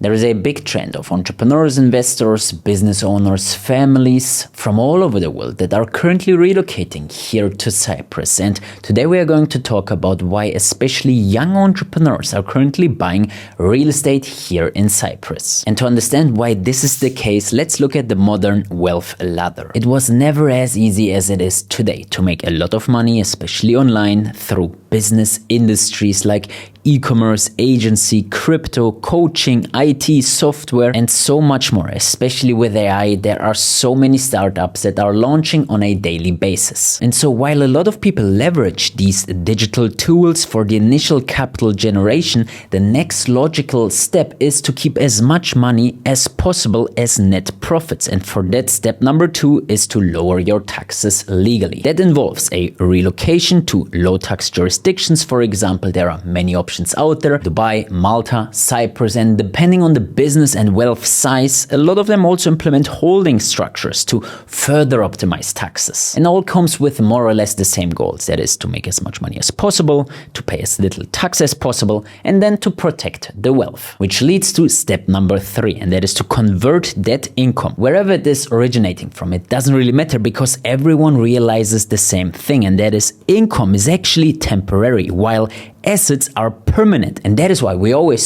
There is a big trend of entrepreneurs, investors, business owners, families from all over the world that are currently relocating here to Cyprus. And today we are going to talk about why especially young entrepreneurs are currently buying real estate here in Cyprus. And to understand why this is the case, let's look at the modern wealth ladder. It was never as easy as it is today to make a lot of money, especially online, through business industries like e-commerce, agency, crypto, coaching, IT, software, and so much more. Especially with AI, there are so many startups that are launching on a daily basis. And so while a lot of people leverage these digital tools for the initial capital generation, the next logical step is to keep as much money as possible as net profits. And for that, step number 2 is to lower your taxes legally. That involves a relocation to low tax jurisdictions. For example, there are many options out there: Dubai, Malta, Cyprus, and depending on the business and wealth size, a lot of them also implement holding structures to further optimize taxes. And all comes with more or less the same goals, that is to make as much money as possible, to pay as little tax as possible, and then to protect the wealth. Which leads to step number 3, and that is to convert that income, wherever it is originating from. It doesn't really matter because everyone realizes the same thing, and that is income is actually temporary, while assets are permanent. And that is why we always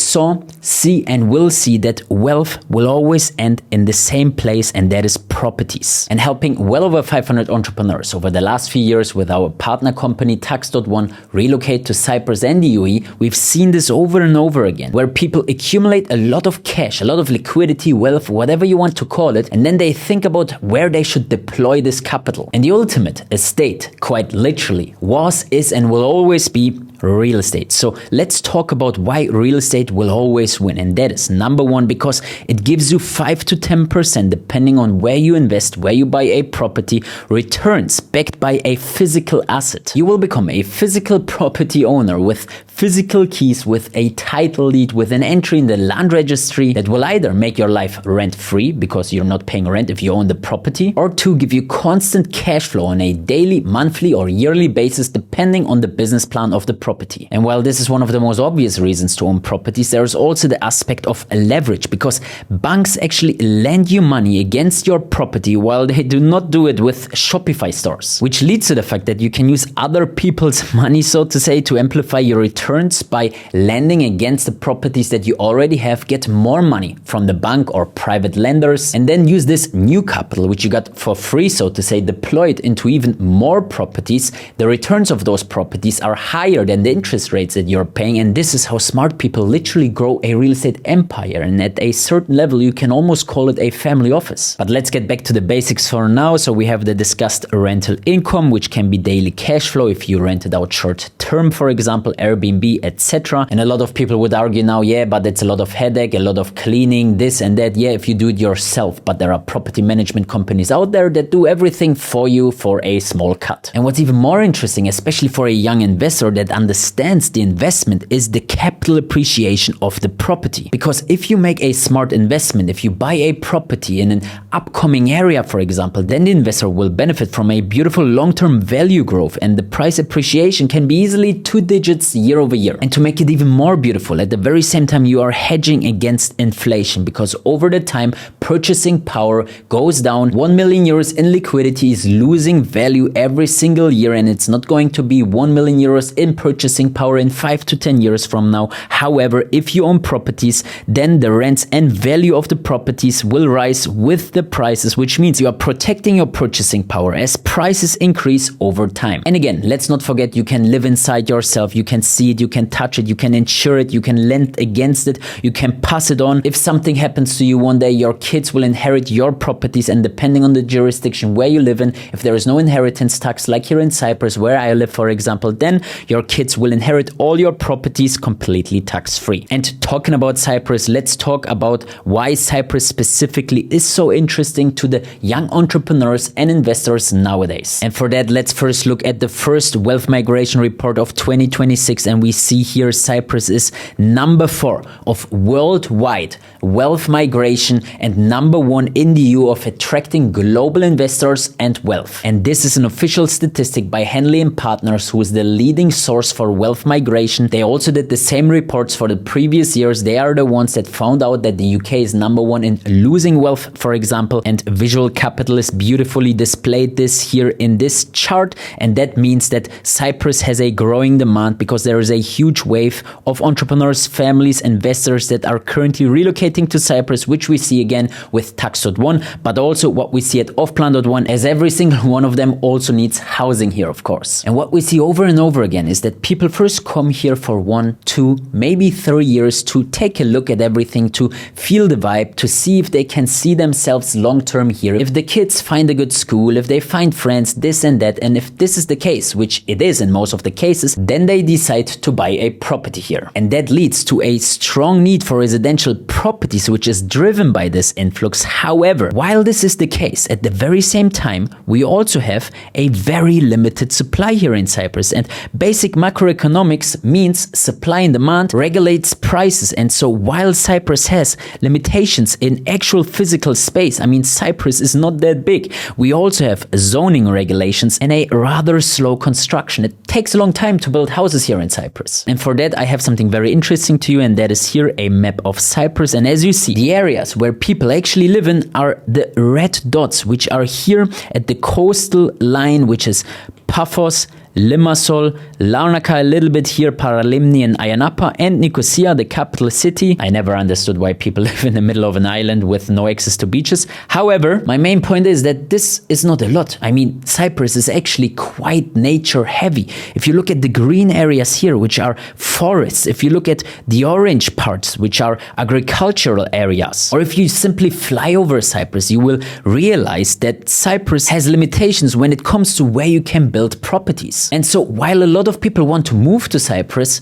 see and will see that wealth will always end in the same place, and that is properties. And helping well over 500 entrepreneurs over the last few years with our partner company Tax.one relocate to Cyprus and the UAE, we've seen this over and over again, where people accumulate a lot of cash, a lot of liquidity, wealth, whatever you want to call it, and then they think about where they should deploy this capital. And the ultimate estate, quite literally, was, is, and will always be real estate. So let's talk about why real estate will always win. And that is number 1, because it gives you 5 to 10%, depending on where you invest, where you buy a property, returns backed by a physical asset. You will become a physical property owner with physical keys, with a title deed, with an entry in the land registry that will either make your life rent-free because you're not paying rent if you own the property, or 2, give you constant cash flow on a daily, monthly, or yearly basis, depending on the business plan of the property. And while this is one of the most obvious reasons to own properties, there is also the aspect of leverage, because banks actually lend you money against your property while they do not do it with Shopify stores, which leads to the fact that you can use other people's money, so to say, to amplify your returns by lending against the properties that you already have, get more money from the bank or private lenders, and then use this new capital, which you got for free, so to say, deployed into even more properties. The returns of those properties are higher than the interest rates that you're paying, and this is how smart people literally grow a real estate empire. And at a certain level, you can almost call it a family office. But let's get back to the basics for now. So we have the discussed rental income, which can be daily cash flow if you rent it out short term, for example, Airbnb, etc. And a lot of people would argue now, yeah, but it's a lot of headache, a lot of cleaning, this and that. Yeah, if you do it yourself, but there are property management companies out there that do everything for you for a small cut. And what's even more interesting, especially for a young investor that understands the investment, is the capital appreciation of the property. Because if you make a smart investment, if you buy a property in an upcoming area, for example, then the investor will benefit from a beautiful long-term value growth, and the price appreciation can be easily 2 digits year over year. And to make it even more beautiful, at the very same time, you are hedging against inflation, because over the time, purchasing power goes down. 1 million euros in liquidity is losing value every single year, and it's not going to be 1 million euros in purchasing power in 5 to 10 years from now. However, if you own properties, then the rents and value of the properties will rise with the prices, which means you are protecting your purchasing power as prices increase over time. And again, let's not forget, you can live inside yourself, you can see it, you can touch it, you can insure it, you can lend against it, you can pass it on. If something happens to you one day, your kids will inherit your properties, and depending on the jurisdiction where you live in, if there is no inheritance tax, like here in Cyprus where I live, for example, then your kids will inherit all your properties completely tax-free. And talking about Cyprus, let's talk about why Cyprus specifically is so interesting to the young entrepreneurs and investors nowadays. And for that, let's first look at the first wealth migration report of 2026, and we see here Cyprus is number 4 of worldwide wealth migration and #1 in the EU of attracting global investors and wealth. And this is an official statistic by Henley & Partners, who is the leading source for wealth migration. They also did the same reports for the previous years. They are the ones that found out that the UK is #1 in losing wealth, for example, and Visual Capitalist beautifully displayed this here in this chart. And that means that Cyprus has a growing demand because there is a huge wave of entrepreneurs, families, investors that are currently relocating to Cyprus, which we see again with tax.one, but also what we see at offplan.one, as every single one of them also needs housing here, of course. And what we see over and over again is that people first come here for 1, 2, maybe 3 years to take a look at everything, to feel the vibe, to see if they can see themselves long-term here, if the kids find a good school, if they find friends, this and that. And if this is the case, which it is in most of the cases, then they decide to buy a property here. And that leads to a strong need for residential properties, which is driven by this influx. However, while this is the case, at the very same time, we also have a very limited supply here in Cyprus. And basic macroeconomics means supply and demand regulates prices. And so while Cyprus has limitations in actual physical space, I mean, Cyprus is not that big. We also have zoning regulations and a rather slow construction. It takes a long time to build houses here in Cyprus. And for that, I have something very interesting to you, and that is here a map of Cyprus. And as you see, the areas where people actually live in are the red dots, which are here at the coastal line, which is Paphos, Limassol, Larnaca a little bit here, Paralimni and Ayanapa, and Nicosia, the capital city. I never understood why people live in the middle of an island with no access to beaches. However, my main point is that this is not a lot. I mean, Cyprus is actually quite nature heavy. If you look at the green areas here, which are forests, if you look at the orange parts, which are agricultural areas, or if you simply fly over Cyprus, you will realize that Cyprus has limitations when it comes to where you can build properties. And so while a lot of people want to move to Cyprus,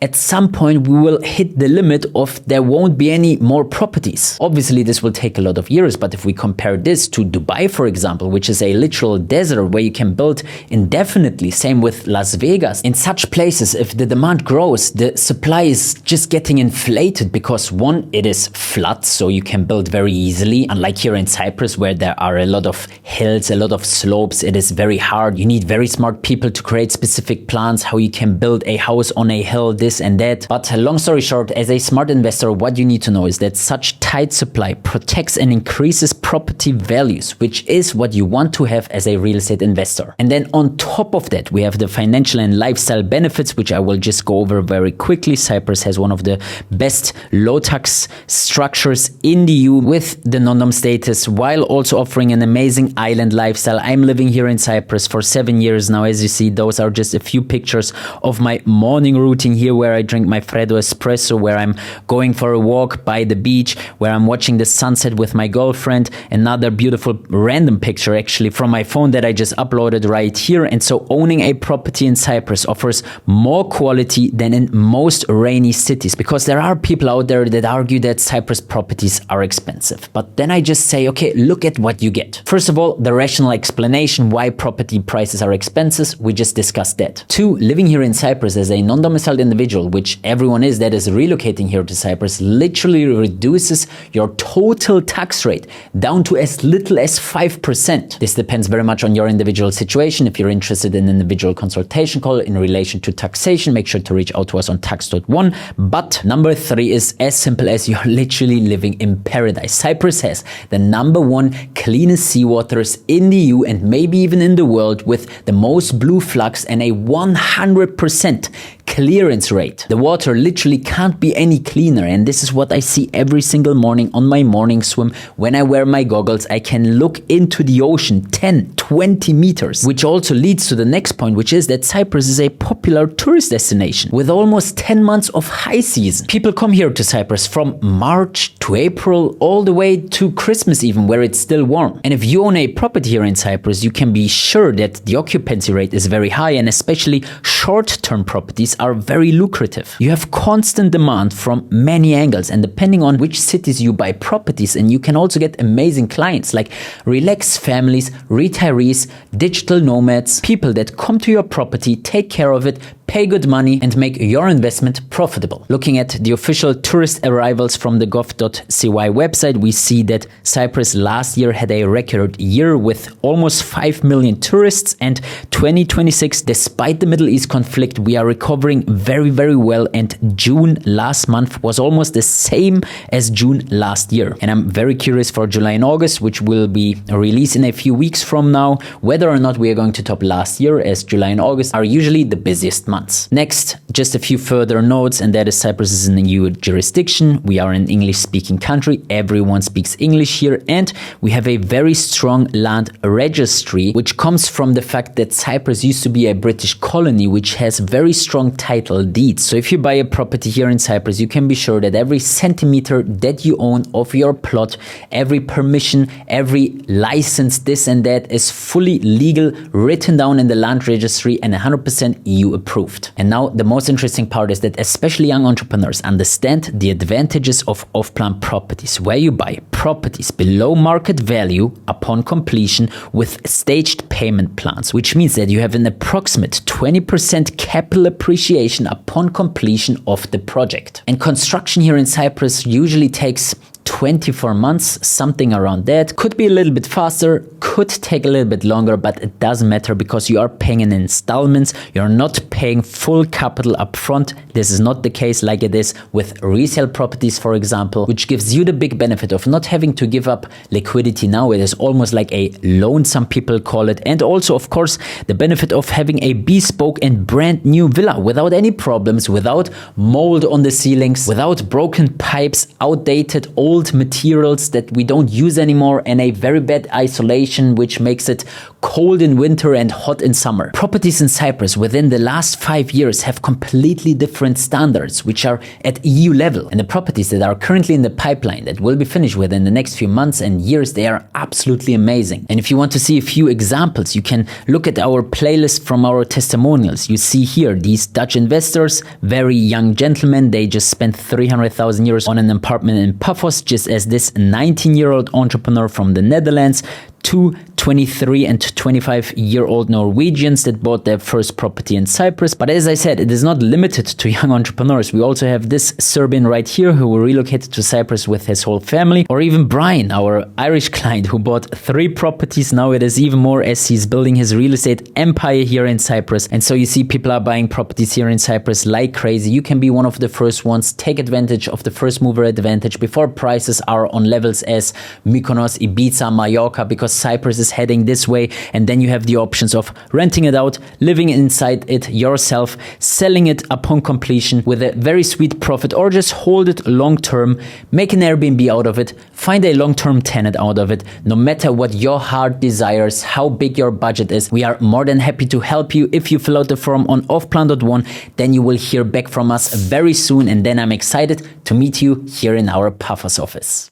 at some point we will hit the limit of there won't be any more properties. Obviously, this will take a lot of years, but if we compare this to Dubai, for example, which is a literal desert where you can build indefinitely, same with Las Vegas, in such places, if the demand grows, the supply is just getting inflated because one, it is flat, so you can build very easily. Unlike here in Cyprus, where there are a lot of hills, a lot of slopes, it is very hard. You need very smart people to create specific plans, how you can build a house on a hill, this and that. But long story short, as a smart investor, what you need to know is that such tight supply protects and increases property values, which is what you want to have as a real estate investor. And then on top of that, we have the financial and lifestyle benefits, which I will just go over very quickly. Cyprus has one of the best low tax structures in the EU with the non-dom status, while also offering an amazing island lifestyle. I'm living here in Cyprus for 7 years now. As you see, those are just a few pictures of my morning routine here, where I drink my Freddo espresso, where I'm going for a walk by the beach, where I'm watching the sunset with my girlfriend. Another beautiful random picture actually from my phone that I just uploaded right here. And so owning a property in Cyprus offers more quality than in most rainy cities, because there are people out there that argue that Cyprus properties are expensive. But then I just say, okay, look at what you get. First of all, the rational explanation why property prices are expensive, we just discussed that. 2, living here in Cyprus as a non-domiciled individual, which everyone is that is relocating here to Cyprus, literally reduces your total tax rate down to as little as 5%. This depends very much on your individual situation. If you're interested in an individual consultation call in relation to taxation, make sure to reach out to us on tax.one. But number 3 is as simple as you're literally living in paradise. Cyprus has the #1 cleanest seawaters in the EU and maybe even in the world, with the most blue flags and a 100% clearance rate. The water literally can't be any cleaner, and this is what I see every single morning on my morning swim. When I wear my goggles, I can look into the ocean 10, 20 meters, which also leads to the next point, which is that Cyprus is a popular tourist destination with almost 10 months of high season. People come here to Cyprus from March to April, all the way to Christmas even, where it's still warm. And if you own a property here in Cyprus, you can be sure that the occupancy rate is very high, and especially short-term properties are very lucrative. You have constant demand from many angles, and depending on which cities you buy properties in, you can also get amazing clients like relaxed families, retirees, digital nomads, people that come to your property, take care of it, pay good money and make your investment profitable. Looking at the official tourist arrivals from the gov.cy website, we see that Cyprus last year had a record year with almost 5 million tourists, and 2026, despite the Middle East conflict, we are recovering very, very well, and June last month was almost the same as June last year. And I'm very curious for July and August, which will be released in a few weeks from now, whether or not we are going to top last year, as July and August are usually the busiest months. Next, just a few further notes, and that is Cyprus is an EU jurisdiction. We are an English-speaking country. Everyone speaks English here, and we have a very strong land registry, which comes from the fact that Cyprus used to be a British colony, which has very strong title deeds. So if you buy a property here in Cyprus, you can be sure that every centimeter that you own of your plot, every permission, every license, this and that is fully legal, written down in the land registry, and 100% EU approved. And now the most interesting part is that especially young entrepreneurs understand the advantages of off-plan properties, where you buy properties below market value upon completion with staged payment plans, which means that you have an approximate 20% capital appreciation upon completion of the project. And construction here in Cyprus usually takes 24 months, something around that. Could be a little bit faster, could take a little bit longer, but it doesn't matter because you are paying in installments. You're not paying full capital upfront. This is not the case like it is with resale properties, for example, which gives you the big benefit of not having to give up liquidity now. It is almost like a loan, some people call it. And also, of course, the benefit of having a bespoke and brand new villa without any problems, without mold on the ceilings, without broken pipes, outdated old materials that we don't use anymore, and a very bad isolation which makes it cold in winter and hot in summer. Properties in Cyprus within the last 5 years have completely different standards which are at EU level, and the properties that are currently in the pipeline that will be finished within the next few months and years, they are absolutely amazing. And if you want to see a few examples, you can look at our playlist from our testimonials. You see here these Dutch investors, very young gentlemen, they just spent 300,000 euros on an apartment in Paphos, just as this 19-year-old entrepreneur from the Netherlands, 23 and 25-year-old Norwegians that bought their first property in Cyprus. But as I said, it is not limited to young entrepreneurs. We also have this Serbian right here who relocated to Cyprus with his whole family, or even Brian, our Irish client, who bought 3 properties. Now it is even more as he's building his real estate empire here in Cyprus. And so you see people are buying properties here in Cyprus like crazy. You can be one of the first ones. Take advantage of the first mover advantage before prices are on levels as Mykonos, Ibiza, Mallorca, because Cyprus is heading this way. And then you have the options of renting it out, living inside it yourself, selling it upon completion with a very sweet profit, or just hold it long term, make an Airbnb out of it, find a long-term tenant out of it. No matter what your heart desires, how big your budget is, we are more than happy to help you. If you fill out the form on offplan.one, then you will hear back from us very soon, and then I'm excited to meet you here in our Paphos office.